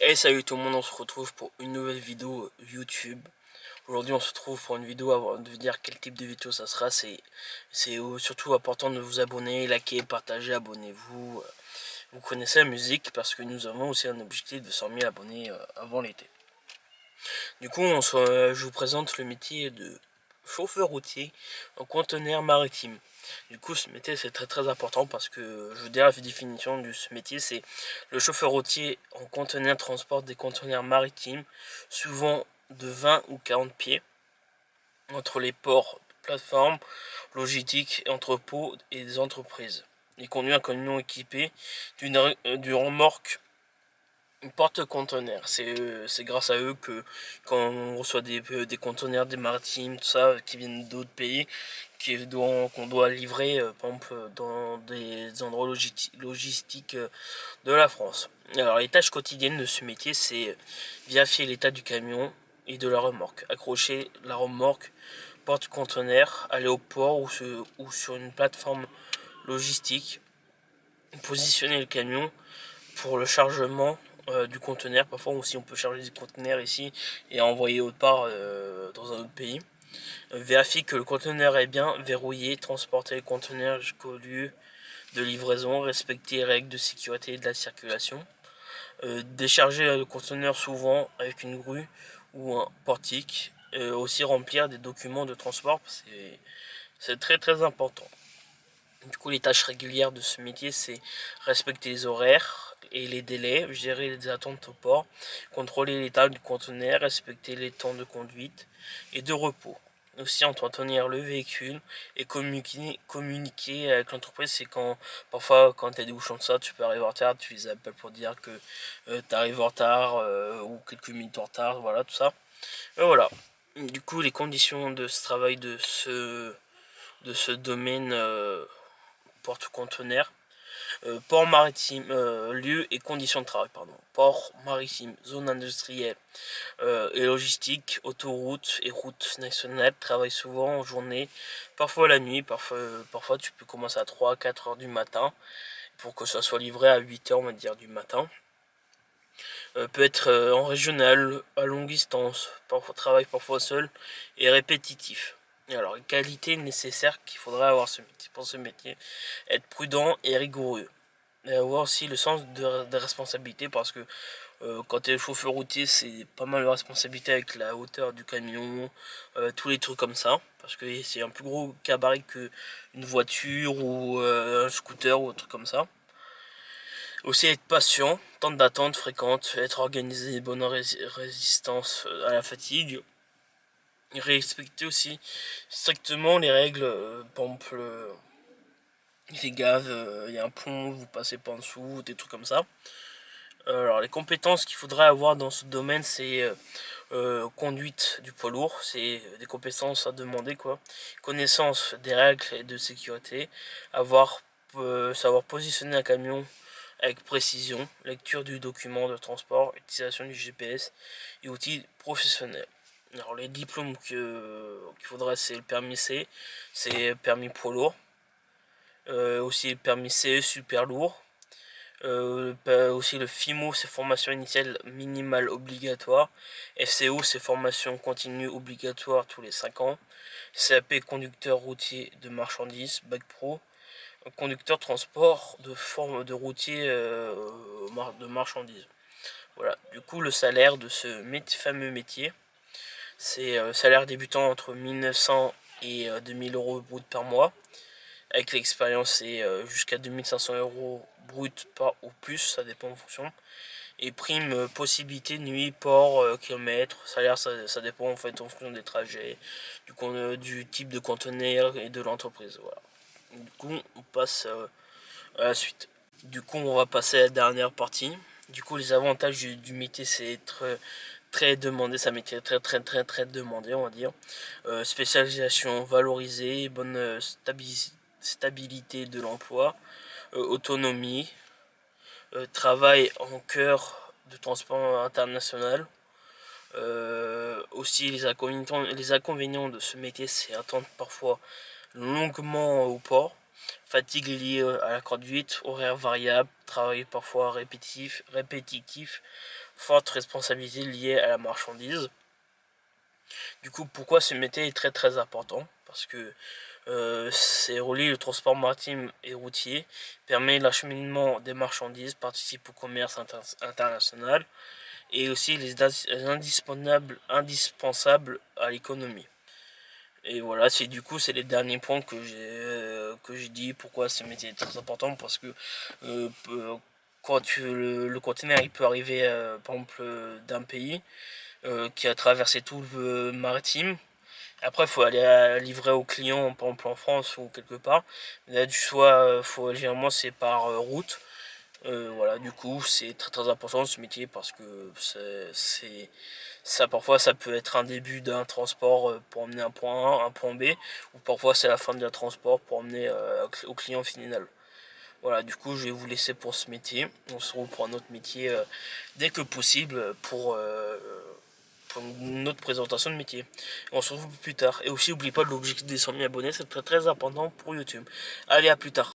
Et salut tout le monde, on se retrouve pour une nouvelle vidéo YouTube. Aujourd'hui on se retrouve pour une vidéo avant de dire quel type de vidéo ça sera. C'est surtout important de vous abonner, liker, partager, abonnez-vous. Vous connaissez la musique parce que nous avons aussi un objectif de 100 000 abonnés avant l'été. Du coup je vous présente le métier de chauffeur routier en conteneur maritime. Du coup ce métier c'est très important parce que je veux dire la définition de ce métier, c'est le chauffeur routier en conteneur transporte des conteneurs maritimes souvent de 20 ou 40 pieds entre les ports, plateformes, logistiques, entrepôts et des entreprises. Il conduit un camion équipé d'une remorque porte-conteneurs. C'est grâce à eux que quand on reçoit des conteneurs, des maritimes, tout ça, qui viennent d'autres pays, qu'on doit livrer, par exemple, dans des endroits logistiques de la France. Alors les tâches quotidiennes de ce métier, c'est vérifier l'état du camion et de la remorque, accrocher la remorque porte-conteneur, aller au port ou sur une plateforme logistique, positionner le camion pour le chargement du conteneur. Parfois aussi on peut charger du conteneur ici et envoyer autre part dans un autre pays. Vérifier que le conteneur est bien verrouillé, transporter le conteneur jusqu'au lieu de livraison, respecter les règles de sécurité de la circulation. Décharger le conteneur souvent avec une grue ou un portique. Aussi remplir des documents de transport, c'est très important. Du coup, les tâches régulières de ce métier, c'est respecter les horaires et les délais, gérer les attentes au port, contrôler l'état du conteneur, respecter les temps de conduite et de repos. Aussi entretenir le véhicule et communiquer avec l'entreprise. C'est quand parfois quand tu as des bouchons de ça, tu peux arriver en retard, tu les appelles pour dire que tu arrives en retard ou quelques minutes en retard, voilà tout ça. Et voilà. Du coup, les conditions de ce travail de ce domaine porte-conteneur. Port maritime, lieu et conditions de travail, pardon. Port maritime, zone industrielle et logistique, autoroute et route nationale, travaille souvent en journée, parfois la nuit, parfois tu peux commencer à 3-4 heures du matin pour que ça soit livré à 8 heures on va dire du matin. Peut être en régional, à longue distance, travail parfois seul et répétitif. Et alors, les qualités nécessaires qu'il faudrait avoir pour ce métier, être prudent et rigoureux. Et avoir aussi le sens de responsabilité parce que quand tu es chauffeur routier, c'est pas mal de responsabilité avec la hauteur du camion, tous les trucs comme ça. Parce que c'est un plus gros gabarit qu'une voiture ou un scooter ou un truc comme ça. Aussi être patient, temps d'attente fréquente, être organisé, bonne résistance à la fatigue. Et respecter aussi strictement les règles, par exemple, faites gaffe, il y a un pont, vous passez pas en dessous, des trucs comme ça. Alors les compétences qu'il faudrait avoir dans ce domaine, c'est conduite du poids lourd, c'est des compétences à demander quoi. Connaissance des règles de sécurité, savoir positionner un camion avec précision, lecture du document de transport, utilisation du GPS et outils professionnels. Alors les diplômes qu'il faudrait, c'est le permis C, c'est permis poids lourd, aussi le permis CE super lourd, aussi le FIMO, c'est formation initiale minimale obligatoire, FCO, c'est formation continue obligatoire tous les 5 ans, CAP conducteur routier de marchandises, bac pro, conducteur transport de routier de marchandises. Voilà. Du coup, le salaire de ce fameux métier, c'est salaire débutant entre 1900 et 2000 euros brut par mois. Avec l'expérience, c'est jusqu'à 2500 euros brut par ou plus, ça dépend en fonction. Et prime, possibilité, nuit, port, kilomètres, salaire, ça dépend en fait en fonction des trajets, du type de conteneur et de l'entreprise. Voilà. Du coup, on passe à la suite. Du coup, on va passer à la dernière partie. Du coup, les avantages du métier, c'est être très demandé, ça métier très demandé, on va dire. Spécialisation valorisée, bonne stabilité de l'emploi, autonomie, travail en cœur de transport international. Aussi les inconvénients de ce métier, c'est attendre parfois longuement au port, fatigue liée à la conduite, horaire variable, travail parfois répétitif, forte responsabilité liée à la marchandise. Du coup, pourquoi ce métier est très très important? Parce que c'est relié le transport maritime et routier, permet l'acheminement des marchandises, participe au commerce international et aussi les indispensables à l'économie. Et voilà, c'est du coup c'est les derniers points que j'ai dit pourquoi ce métier est très important parce que quand le conteneur il peut arriver par exemple d'un pays qui a traversé tout le maritime. Après, il faut aller livrer au client, par exemple en France ou quelque part. Là, généralement, c'est par route. Voilà, du coup, c'est très très important ce métier parce que ça, parfois, ça peut être un début d'un transport pour emmener un point A, un point B, ou parfois c'est la fin d'un transport pour emmener au client final. Voilà, du coup, je vais vous laisser pour ce métier. On se retrouve pour un autre métier dès que possible pour une autre présentation de métier. On se retrouve plus tard. Et aussi, n'oubliez pas l'objectif des 100 000 abonnés, c'est très très important pour YouTube. Allez, à plus tard.